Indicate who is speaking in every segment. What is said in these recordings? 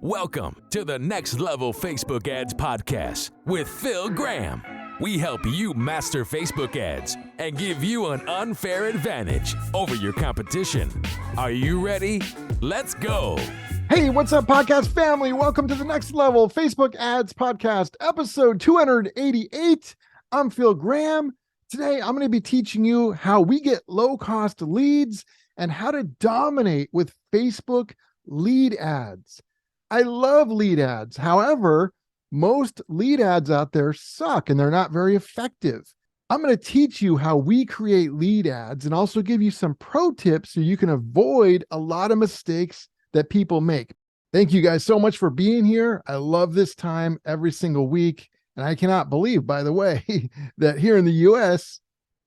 Speaker 1: Welcome to the Next Level Facebook Ads Podcast with Phil Graham. We help you master Facebook ads and give you an unfair advantage over your competition. Are you ready? Let's go.
Speaker 2: Hey, what's up, podcast family? Welcome to the Next Level Facebook Ads Podcast, episode 288. I'm Phil Graham. Today, I'm going to be teaching you how we get low-cost leads and how to dominate with Facebook lead ads. I love lead ads. However, most lead ads out there suck and they're not very effective. I'm going to teach you how we create lead ads and also give you some pro tips so you can avoid a lot of mistakes that people make. Thank you guys so much for being here. I love this time every single week. And I cannot believe, by the way, that here in the US,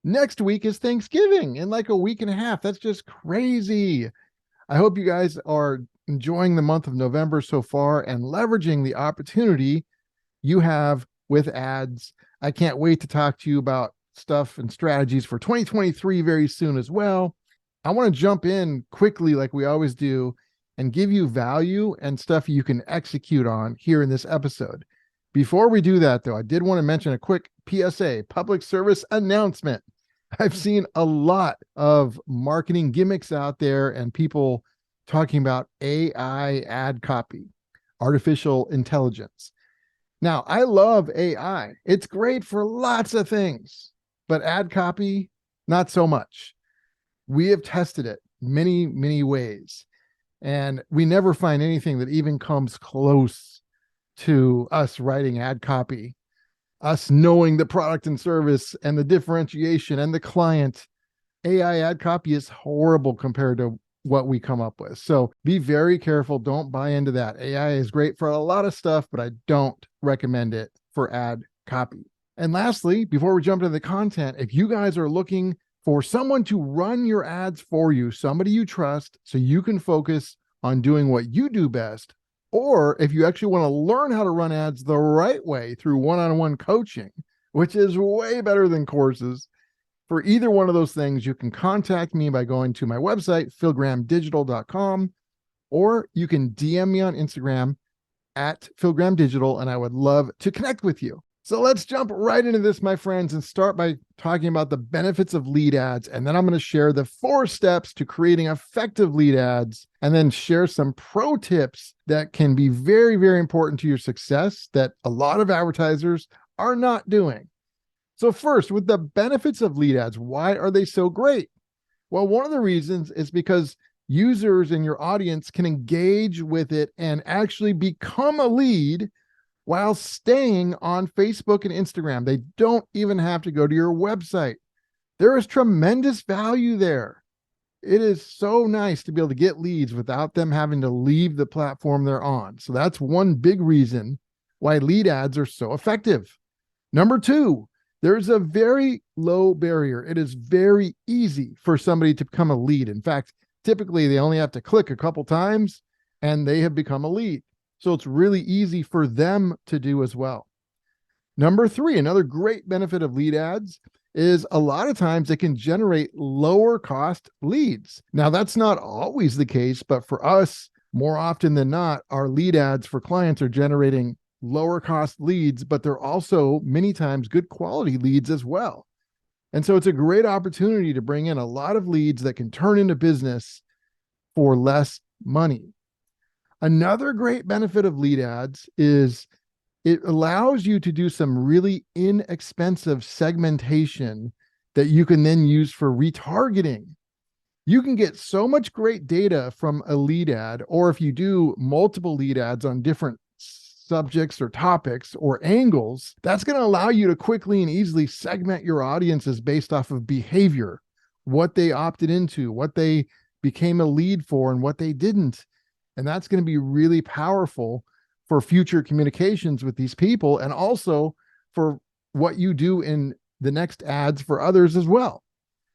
Speaker 2: next week is Thanksgiving in like a week and a half. That's just crazy. I hope you guys are enjoying the month of November so far and leveraging the opportunity you have with ads. I can't wait to talk to you about stuff and strategies for 2023 very soon as well. I want to jump in quickly like we always do and give you value and stuff you can execute on here in this episode. Before we do that, though, I did want to mention a quick PSA, public service announcement. I've seen a lot of marketing gimmicks out there and people talking about AI ad copy, artificial intelligence. Now, I love AI. It's great for lots of things, but ad copy, not so much. We have tested it many, many ways, and we never find anything that even comes close to us writing ad copy, us knowing the product and service and the differentiation and the client. AI ad copy is horrible compared to what we come up with. So be very careful. Don't buy into that. AI is great for a lot of stuff, but I don't recommend it for ad copy. And lastly, before we jump into the content, if you guys are looking for someone to run your ads for you, somebody you trust, so you can focus on doing what you do best, or if you actually want to learn how to run ads the right way through one-on-one coaching, which is way better than courses, for either one of those things, you can contact me by going to my website, philgrahamdigital.com, or you can DM me on Instagram at philgrahamdigital, and I would love to connect with you. So let's jump right into this, my friends, and start by talking about the benefits of lead ads. And then I'm going to share the 4 steps to creating effective lead ads, and then share some pro tips that can be very, very important to your success that a lot of advertisers are not doing. So first, with the benefits of lead ads, why are they so great? Well, one of the reasons is because users in your audience can engage with it and actually become a lead while staying on Facebook and Instagram. They don't even have to go to your website. There is tremendous value there. It is so nice to be able to get leads without them having to leave the platform they're on. So that's one big reason why lead ads are so effective. Number 2, there's a very low barrier. It is very easy for somebody to become a lead. In fact, typically they only have to click a couple times and they have become a lead. So it's really easy for them to do as well. Number 3, another great benefit of lead ads is a lot of times it can generate lower cost leads. Now, that's not always the case, but for us, more often than not, our lead ads for clients are generating lower cost leads, but they're also many times good quality leads as well. And so it's a great opportunity to bring in a lot of leads that can turn into business for less money. Another great benefit of lead ads is it allows you to do some really inexpensive segmentation that you can then use for retargeting. You can get so much great data from a lead ad, or if you do multiple lead ads on different subjects or topics or angles, that's going to allow you to quickly and easily segment your audiences based off of behavior, what they opted into, what they became a lead for, and what they didn't. And that's going to be really powerful for future communications with these people, and also for what you do in the next ads for others as well.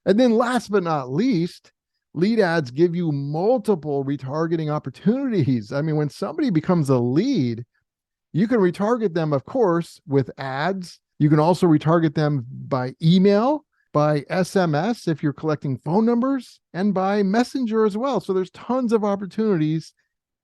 Speaker 2: And then last but not least, lead ads give you multiple retargeting opportunities. I mean, when somebody becomes a lead, you can retarget them, of course, with ads. You can also retarget them by email, by SMS if you're collecting phone numbers, and by Messenger as well. So there's tons of opportunities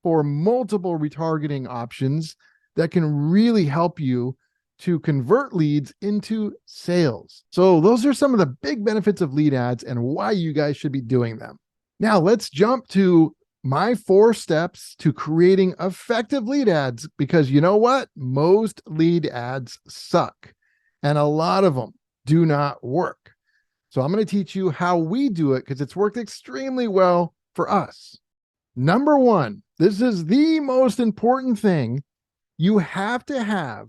Speaker 2: for multiple retargeting options that can really help you to convert leads into sales. So those are some of the big benefits of lead ads and why you guys should be doing them. Now let's jump to my 4 steps to creating effective lead ads, because you know what? Most lead ads suck and a lot of them do not work. So I'm going to teach you how we do it because it's worked extremely well for us. Number 1, this is the most important thing. You have to have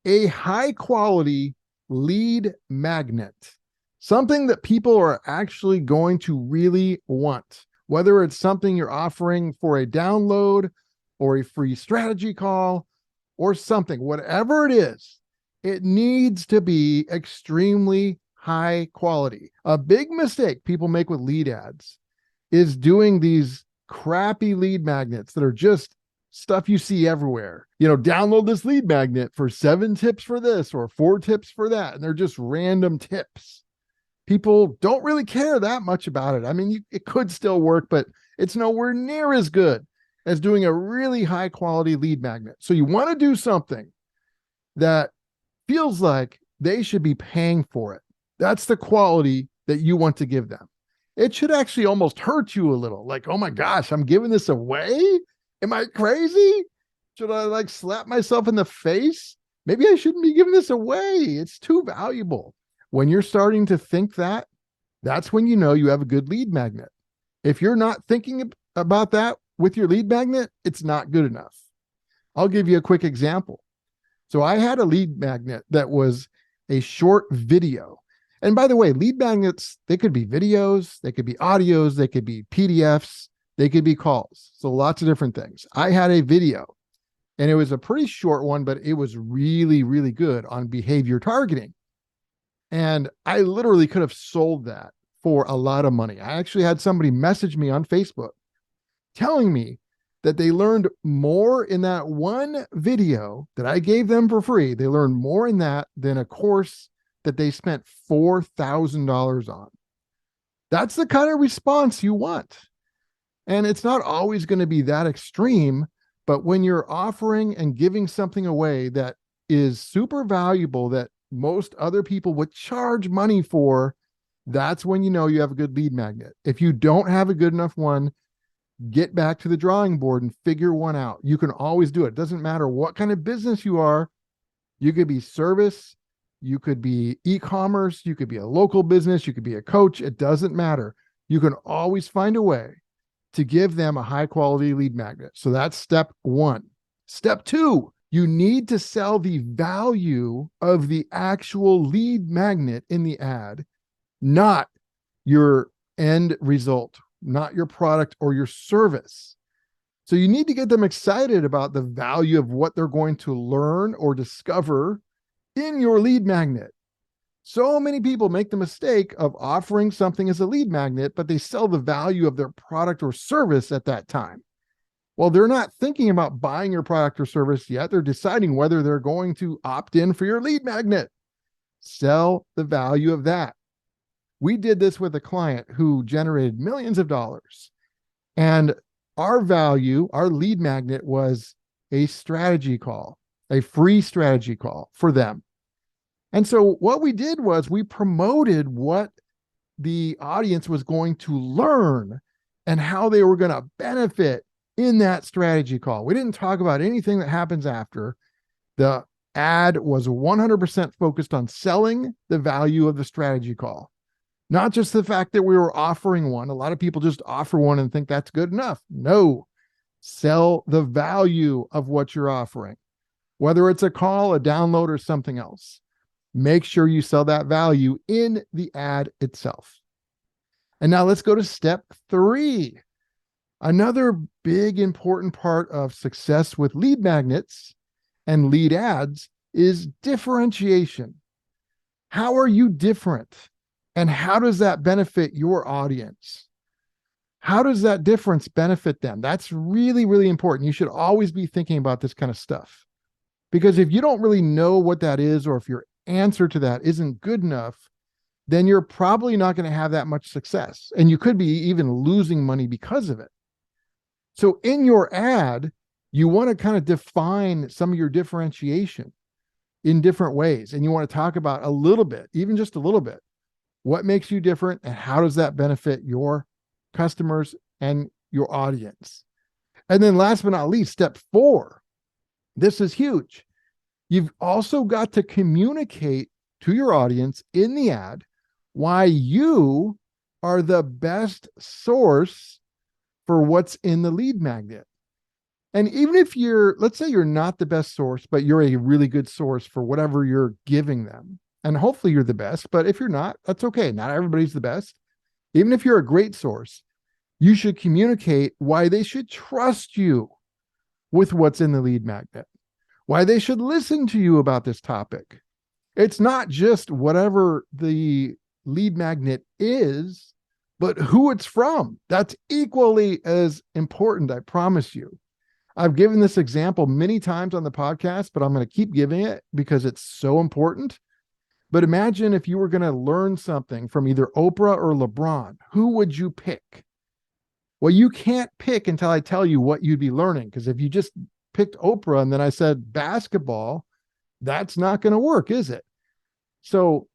Speaker 2: a high quality lead magnet, something that people are actually going to really want, whether it's something you're offering for a download or a free strategy call or something, whatever it is, it needs to be extremely high quality. A big mistake people make with lead ads is doing these crappy lead magnets that are just stuff you see everywhere. Download this lead magnet for 7 tips for this or 4 tips for that. And they're just random tips. People don't really care that much about it. I mean, it could still work, but it's nowhere near as good as doing a really high quality lead magnet. So you want to do something that feels like they should be paying for it. That's the quality that you want to give them. It should actually almost hurt you a little. Like, oh my gosh, I'm giving this away? Am I crazy? Should I slap myself in the face? Maybe I shouldn't be giving this away. It's too valuable. When you're starting to think that, that's when you know you have a good lead magnet. If you're not thinking about that with your lead magnet, it's not good enough. I'll give you a quick example. So I had a lead magnet that was a short video. And by the way, lead magnets, they could be videos, they could be audios, they could be PDFs, they could be calls. So lots of different things. I had a video and it was a pretty short one, but it was really, really good on behavior targeting. And I literally could have sold that for a lot of money. I actually had somebody message me on Facebook telling me that they learned more in that one video that I gave them for free. They learned more in that than a course that they spent $4,000 on. That's the kind of response you want. And it's not always going to be that extreme, but when you're offering and giving something away that is super valuable, that most other people would charge money for, that's when you know you have a good lead magnet. If you don't have a good enough one, get back to the drawing board and figure one out. You can always do it. It doesn't matter what kind of business you are. You could be service, you could be e-commerce, you could be a local business, you could be a coach. It doesn't matter. You can always find a way to give them a high quality lead magnet. So that's step 1. Step 2, you need to sell the value of the actual lead magnet in the ad, not your end result, not your product or your service. So you need to get them excited about the value of what they're going to learn or discover in your lead magnet. So many people make the mistake of offering something as a lead magnet, but they sell the value of their product or service at that time. Well, they're not thinking about buying your product or service yet. They're deciding whether they're going to opt in for your lead magnet. Sell the value of that. We did this with a client who generated millions of dollars. And our value, our lead magnet, was a strategy call, a free strategy call for them. And so what we did was we promoted what the audience was going to learn and how they were going to benefit in that strategy call. We didn't talk about anything that happens after. The ad was 100% focused on selling the value of the strategy call, not just the fact that we were offering one. A lot of people just offer one and think that's good enough. No, sell the value of what you're offering, whether it's a call, a download, or something else. Make sure you sell that value in the ad itself. And now let's go to step 3. Another big important part of success with lead magnets and lead ads is differentiation. How are you different? And how does that benefit your audience? How does that difference benefit them? That's really, really important. You should always be thinking about this kind of stuff. Because if you don't really know what that is, or if your answer to that isn't good enough, then you're probably not going to have that much success. And you could be even losing money because of it. So in your ad, you want to kind of define some of your differentiation in different ways. And you want to talk about a little bit, even just a little bit, what makes you different and how does that benefit your customers and your audience. And then last but not least, step 4, this is huge. You've also got to communicate to your audience in the ad why you are the best source for what's in the lead magnet. And even if let's say you're not the best source, but you're a really good source for whatever you're giving them, and hopefully you're the best, but if you're not, that's okay. Not everybody's the best. Even if you're a great source, you should communicate why they should trust you with what's in the lead magnet, why they should listen to you about this topic. It's not just whatever the lead magnet is, but who it's from. That's equally as important, I promise you. I've given this example many times on the podcast, but I'm going to keep giving it because it's so important. But imagine if you were going to learn something from either Oprah or LeBron, who would you pick? Well, you can't pick until I tell you what you'd be learning, because if you just picked Oprah and then I said basketball, that's not going to work, is it? So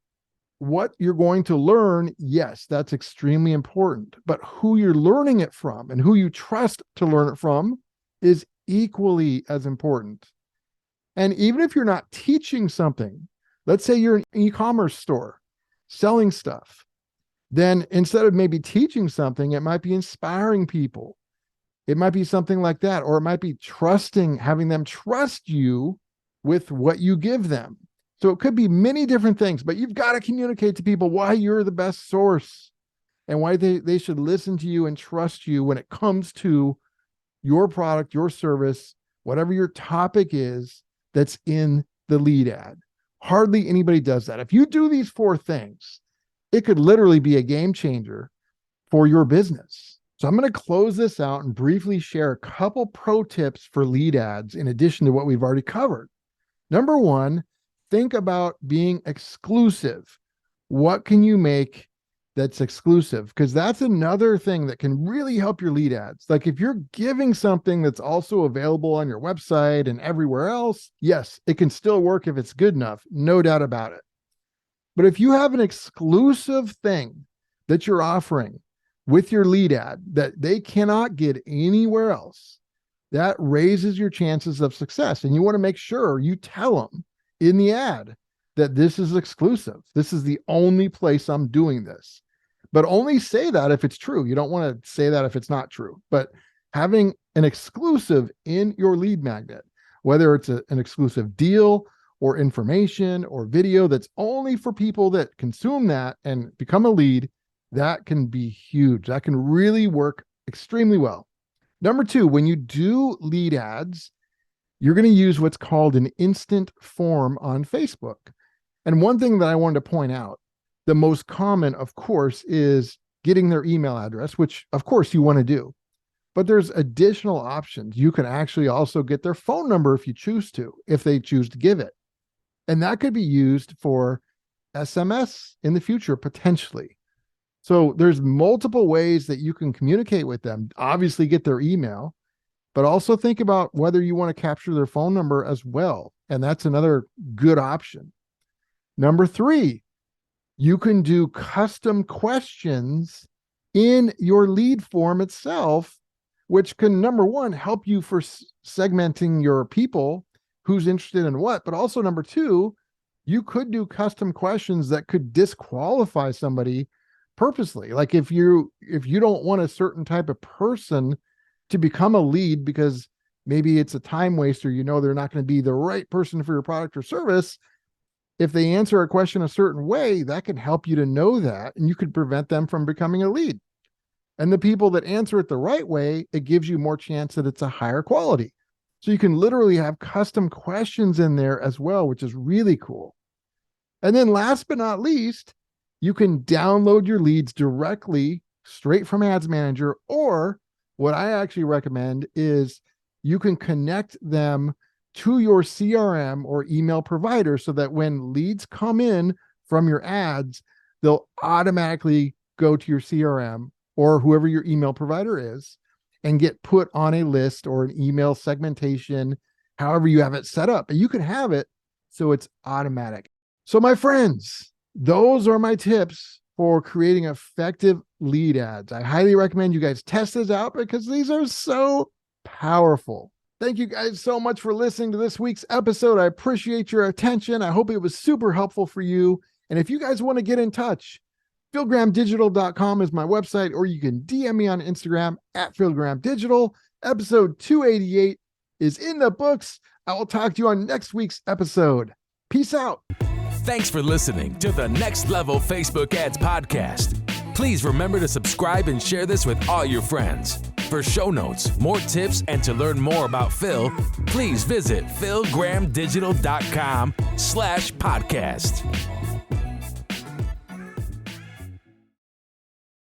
Speaker 2: what you're going to learn, yes, that's extremely important, but who you're learning it from and who you trust to learn it from is equally as important. And even if you're not teaching something, let's say you're an e-commerce store selling stuff, then instead of maybe teaching something, it might be inspiring people. It might be something like that, or it might be having them trust you with what you give them. So it could be many different things, but you've got to communicate to people why you're the best source and why they should listen to you and trust you when it comes to your product, your service, whatever your topic is that's in the lead ad. Hardly anybody does that. If you do these 4 things, it could literally be a game changer for your business. So I'm going to close this out and briefly share a couple pro tips for lead ads in addition to what we've already covered. Number 1, think about being exclusive. What can you make that's exclusive? Because that's another thing that can really help your lead ads. Like if you're giving something that's also available on your website and everywhere else, yes, it can still work if it's good enough, no doubt about it. But if you have an exclusive thing that you're offering with your lead ad that they cannot get anywhere else, that raises your chances of success. And you want to make sure you tell them in the ad that this is exclusive. This is the only place I'm doing this. But only say that if it's true. You don't want to say that if it's not true. But having an exclusive in your lead magnet, whether it's an exclusive deal or information or video that's only for people that consume that and become a lead, that can be huge. That can really work extremely well. Number 2, when you do lead ads, you're going to use what's called an instant form on Facebook. And one thing that I wanted to point out, the most common, of course, is getting their email address, which of course you want to do. But there's additional options. You can actually also get their phone number if you choose to, if they choose to give it. And that could be used for SMS in the future, potentially. So there's multiple ways that you can communicate with them. Obviously get their email, but also think about whether you want to capture their phone number as well. And that's another good option. Number 3, you can do custom questions in your lead form itself, which can, number 1, help you for segmenting your people, who's interested in what, but also number 2, you could do custom questions that could disqualify somebody purposely. Like if you don't want a certain type of person to become a lead because maybe it's a time waster, they're not going to be the right person for your product or service, if they answer a question a certain way, that can help you to know that, and you could prevent them from becoming a lead. And the people that answer it the right way, it gives you more chance that it's a higher quality. So you can literally have custom questions in there as well, which is really cool. And then last but not least, you can download your leads directly straight from Ads Manager, or what I actually recommend is you can connect them to your CRM or email provider so that when leads come in from your ads, they'll automatically go to your CRM or whoever your email provider is, and get put on a list or an email segmentation, however you have it set up. And you can have it so it's automatic. So my friends, those are my tips for creating effective lead ads. I highly recommend you guys test this out because these are so powerful. Thank you guys so much for listening to this week's episode. I appreciate your attention. I hope it was super helpful for you. And if you guys want to get in touch, philgrahamdigital.com is my website, or you can DM me on Instagram at philgrahamdigital. Episode 288 is in the books. I will talk to you on next week's episode. Peace out.
Speaker 1: Thanks for listening to the Next Level Facebook Ads Podcast. Please remember to subscribe and share this with all your friends. For show notes, more tips, and to learn more about Phil, please visit philgrahamdigital.com/podcast.